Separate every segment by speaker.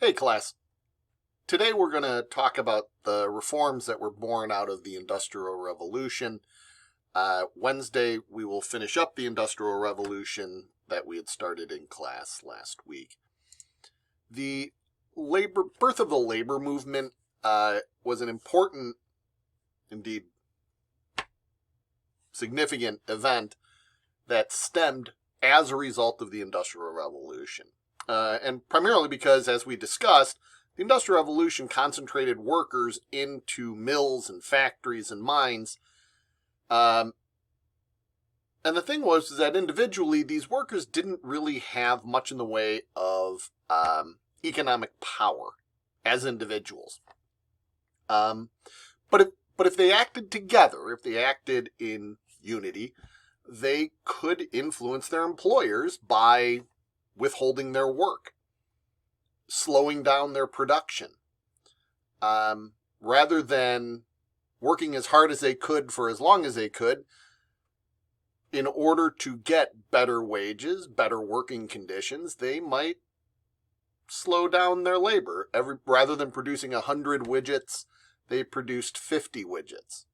Speaker 1: Hey class, today we're going to talk about the reforms that were born out of the Industrial Revolution. Wednesday we will finish up the Industrial Revolution that we had started in class last week. The birth of the labor movement was an important, indeed significant event that stemmed as a result of the Industrial Revolution. And primarily because, as we discussed, the Industrial Revolution concentrated workers into mills and factories and mines. And the thing was that individually, these workers didn't really have much in the way of economic power as individuals. But if they acted together, if they acted in unity, they could influence their employers by withholding their work, slowing down their production, rather than working as hard as they could for as long as they could in order to get better wages, better working conditions. They might slow down their labor. Rather than producing 100 widgets, they produced 50 widgets.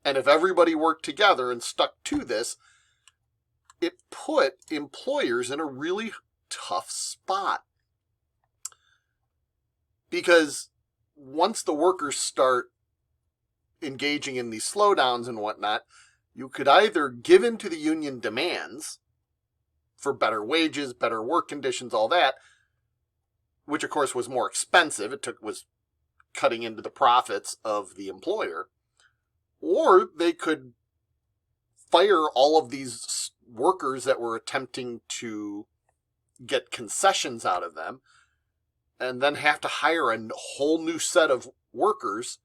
Speaker 1: And if everybody worked together and stuck to this, it put employers in a really tough spot. Because once the workers start engaging in these slowdowns and whatnot, you could either give in to the union demands for better wages, better work conditions, all that, which of course was more expensive. Was cutting into the profits of the employer. Or they could fire all of these workers that were attempting to get concessions out of them, and then have to hire a whole new set of workers,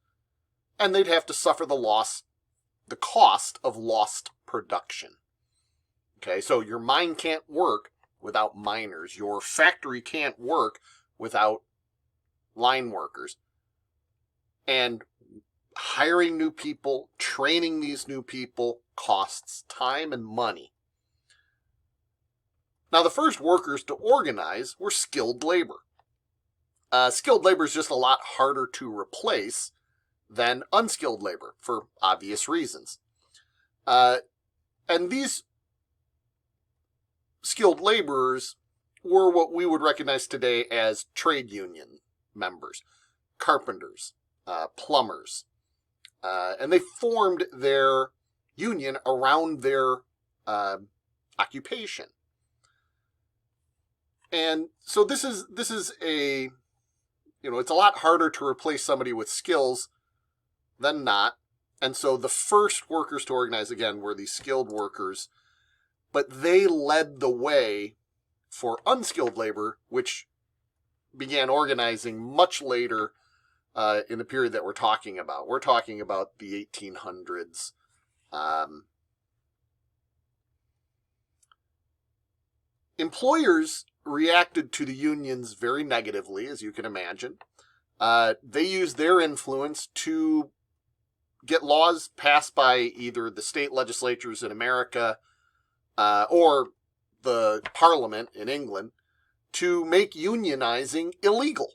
Speaker 1: and they'd have to suffer the cost of lost production. Okay, so your mine can't work without miners. Your factory can't work without line workers. And hiring new people, training these new people costs time and money. Now, the first workers to organize were skilled labor. Skilled labor is just a lot harder to replace than unskilled labor for obvious reasons. And these skilled laborers were what we would recognize today as trade union members, carpenters, plumbers. And they formed their union around their occupation. And so this is a, it's a lot harder to replace somebody with skills than not. And so the first workers to organize, again, were these skilled workers, but they led the way for unskilled labor, which began organizing much later in the period that we're talking about. We're talking about the 1800s. Employers reacted to the unions very negatively, as you can imagine. They used their influence to get laws passed by either the state legislatures in America or the Parliament in England to make unionizing illegal.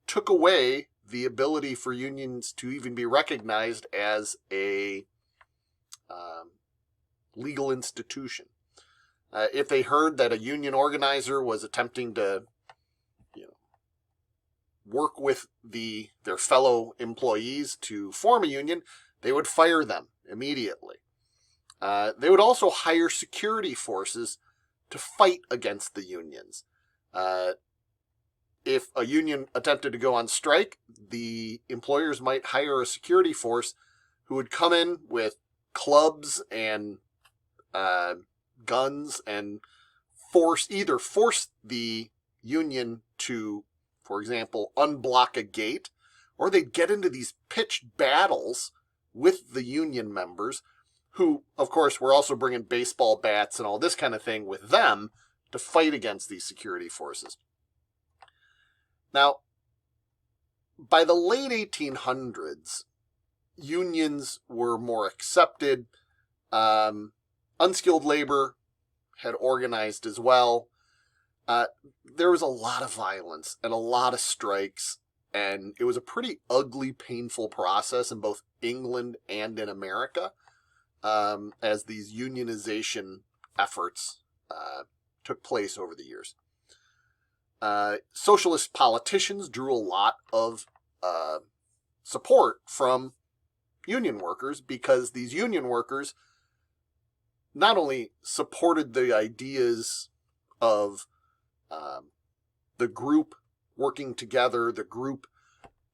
Speaker 1: Took away the ability for unions to even be recognized as a legal institution. If they heard that a union organizer was attempting to, work with their fellow employees to form a union, they would fire them immediately. They would also hire security forces to fight against the unions. If a union attempted to go on strike, the employers might hire a security force who would come in with clubs and guns and force the union to, for example, unblock a gate, or they'd get into these pitched battles with the union members, who, of course, were also bringing baseball bats and all this kind of thing with them to fight against these security forces. Now, by the late 1800s, unions were more accepted. Unskilled labor had organized as well. there was a lot of violence and a lot of strikes, and it was a pretty ugly, painful process in both England and in America, as these unionization efforts took place over the years. Socialist politicians drew a lot of support from union workers, because these union workers not only supported the ideas of the group working together, the group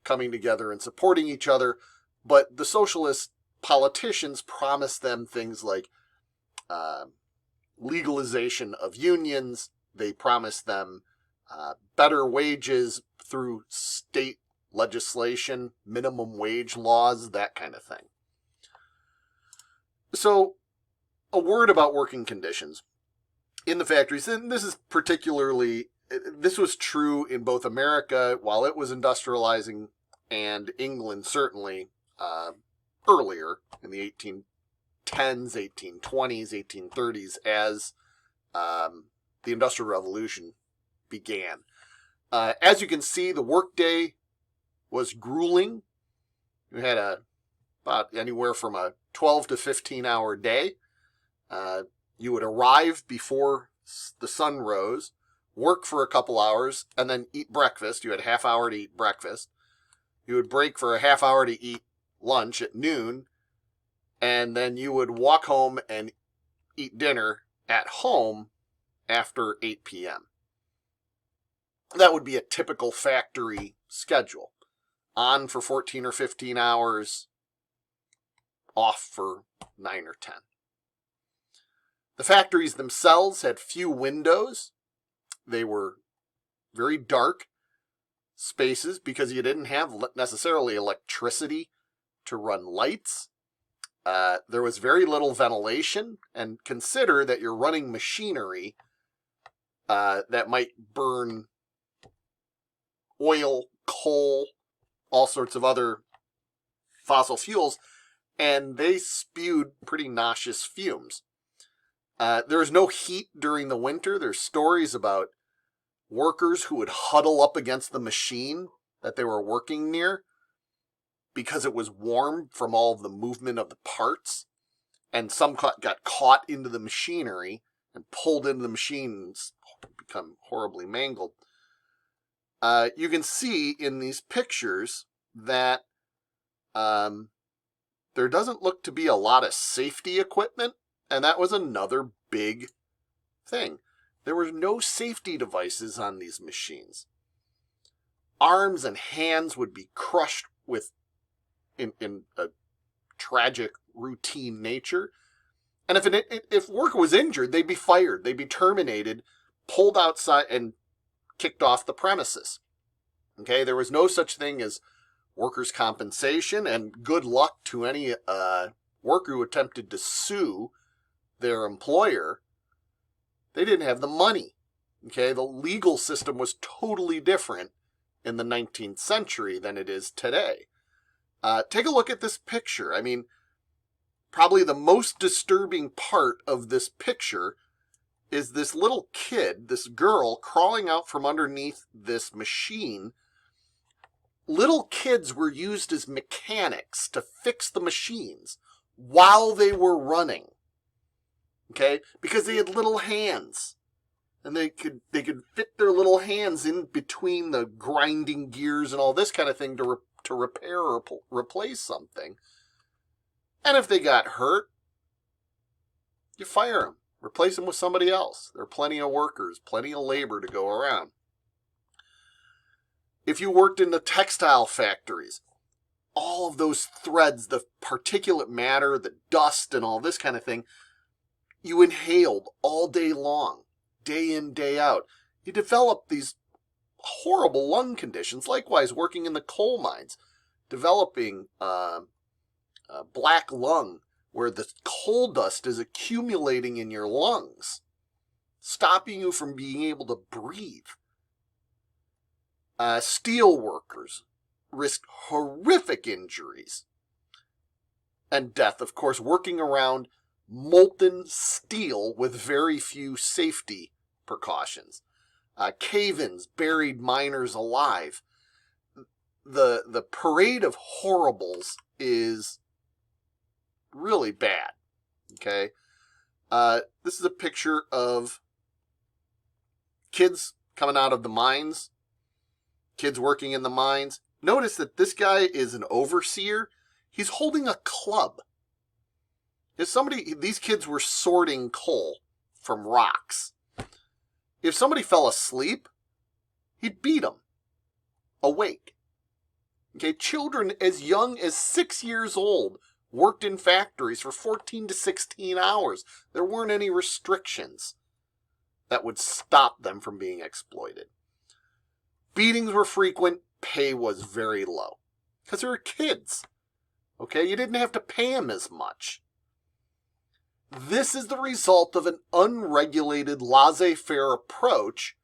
Speaker 1: coming together and supporting each other, but the socialist politicians promised them things like legalization of unions. They promised them better wages through state legislation, minimum wage laws, that kind of thing. So, a word about working conditions in the factories, and this was true in both America while it was industrializing, and England certainly earlier in the 1810s, 1820s, 1830s, as the Industrial Revolution began. As you can see, the workday was grueling. You had about anywhere from a 12 to 15 hour day. You would arrive before the sun rose, work for a couple hours, and then eat breakfast. You had a half hour to eat breakfast. You would break for a half hour to eat lunch at noon, and then you would walk home and eat dinner at home after 8 p.m. That would be a typical factory schedule. On for 14 or 15 hours, off for 9 or 10. The factories themselves had few windows. They were very dark spaces because you didn't have necessarily electricity to run lights. There was very little ventilation, and consider that you're running machinery that might burn oil, coal, all sorts of other fossil fuels, and they spewed pretty nauseous fumes. There was no heat during the winter. There's stories about workers who would huddle up against the machine that they were working near because it was warm from all of the movement of the parts, and some got caught into the machinery and pulled into the machines, become horribly mangled. You can see in these pictures that there doesn't look to be a lot of safety equipment, and that was another big thing. There were no safety devices on these machines. Arms and hands would be crushed in a tragic routine nature. And if worker was injured, they'd be fired, they'd be terminated, pulled outside, and kicked off the premises. Okay, there was no such thing as workers' compensation, and good luck to any worker who attempted to sue their employer. They didn't have the money. Okay, the legal system was totally different in the 19th century than it is today. Take a look at this picture. I mean, probably the most disturbing part of this picture is this little kid, this girl, crawling out from underneath this machine. Little kids were used as mechanics to fix the machines while they were running. Okay? Because they had little hands. And they could fit their little hands in between the grinding gears and all this kind of thing to repair or replace something. And if they got hurt, you fire them. Replace them with somebody else. There are plenty of workers, plenty of labor to go around. If you worked in the textile factories, all of those threads, the particulate matter, the dust, and all this kind of thing, you inhaled all day long, day in, day out. You developed these horrible lung conditions. Likewise, working in the coal mines, developing black lung, where the coal dust is accumulating in your lungs, stopping you from being able to breathe. Steel workers risk horrific injuries and death, of course, working around molten steel with very few safety precautions. Cave-ins buried miners alive. The parade of horribles is really bad. Okay, this is a picture of kids coming out of the mines, kids working in the mines. Notice that this guy is an overseer. He's holding a club. These kids were sorting coal from rocks. If somebody fell asleep, he'd beat them awake. Okay, children as young as 6 years old worked in factories for 14 to 16 hours. There weren't any restrictions that would stop them from being exploited. Beatings were frequent. Pay was very low because they were kids. Okay, you didn't have to pay them as much. This is the result of an unregulated laissez-faire approach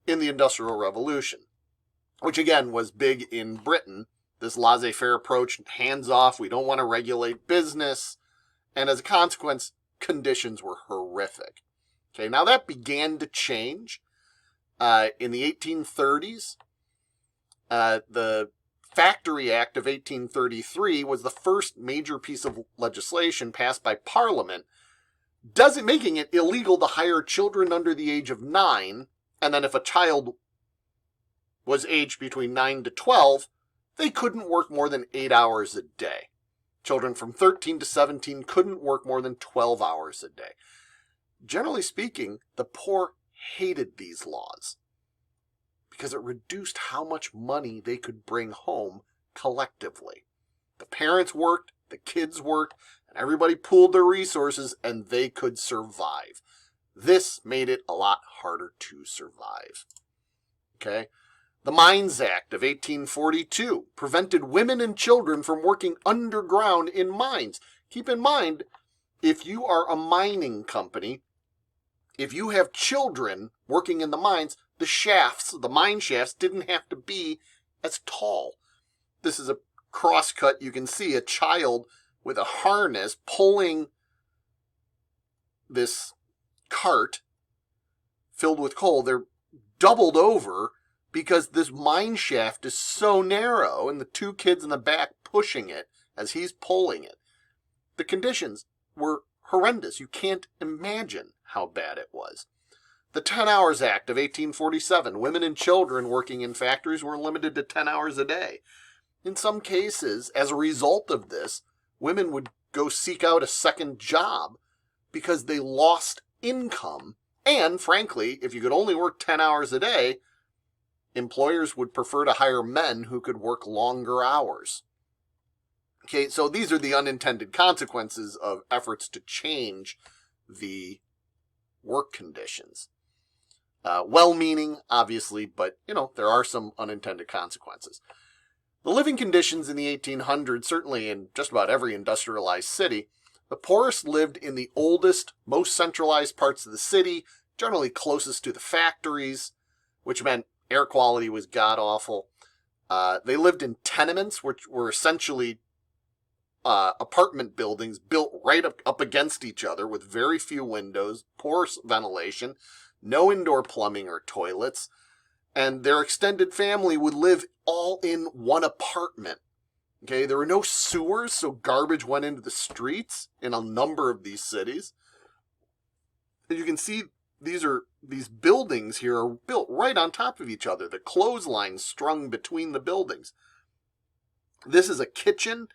Speaker 1: in the Industrial Revolution, which again was big in Britain. This laissez-faire approach, hands off, we don't want to regulate business, and as a consequence, conditions were horrific. Okay, now that began to change in the 1830s. The Factory Act of 1833 was the first major piece of legislation passed by Parliament, making it illegal to hire children under the age of 9, and then if a child was aged between 9 to 12, they couldn't work more than 8 hours a day. Children from 13 to 17 couldn't work more than 12 hours a day. Generally speaking, the poor hated these laws because it reduced how much money they could bring home collectively. The parents worked, the kids worked, and everybody pooled their resources and they could survive. This made it a lot harder to survive. Okay? The Mines Act of 1842 prevented women and children from working underground in mines. Keep in mind, if you are a mining company, if you have children working in the mines, the mine shafts didn't have to be as tall. This is a crosscut. You can see a child with a harness pulling this cart filled with coal. They're doubled over because this mine shaft is so narrow and the two kids in the back pushing it as he's pulling it. The conditions were horrendous. You can't imagine how bad it was. The 10 Hours Act of 1847, women and children working in factories were limited to 10 hours a day. In some cases, as a result of this, women would go seek out a second job because they lost income. And frankly, if you could only work 10 hours a day, employers would prefer to hire men who could work longer hours. Okay, so these are the unintended consequences of efforts to change the work conditions. Well-meaning, obviously, but, there are some unintended consequences. The living conditions in the 1800s, certainly in just about every industrialized city, the poorest lived in the oldest, most centralized parts of the city, generally closest to the factories, which meant air quality was god-awful. They lived in tenements, which were essentially apartment buildings built right up against each other with very few windows, poor ventilation, no indoor plumbing or toilets, and their extended family would live all in one apartment. Okay, there were no sewers, so garbage went into the streets in a number of these cities. And you can see these buildings here are built right on top of each other. The clotheslines strung between the buildings. This is a kitchen,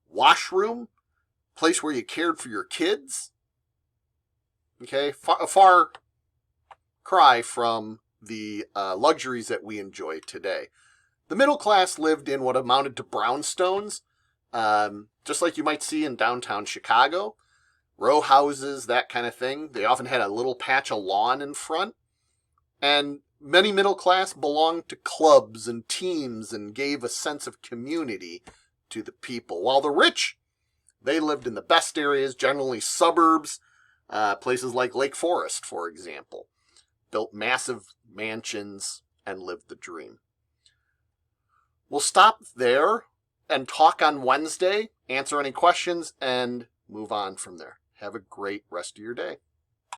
Speaker 1: washroom, place where you cared for your kids. Okay, a far cry from the luxuries that we enjoy today. The middle class lived in what amounted to brownstones, just like you might see in downtown Chicago. Row houses, that kind of thing. They often had a little patch of lawn in front. And many middle class belonged to clubs and teams and gave a sense of community to the people. While the rich, they lived in the best areas, generally suburbs, places like Lake Forest, for example. Built massive mansions and lived the dream. We'll stop there and talk on Wednesday, answer any questions, and move on from there. Have a great rest of your day.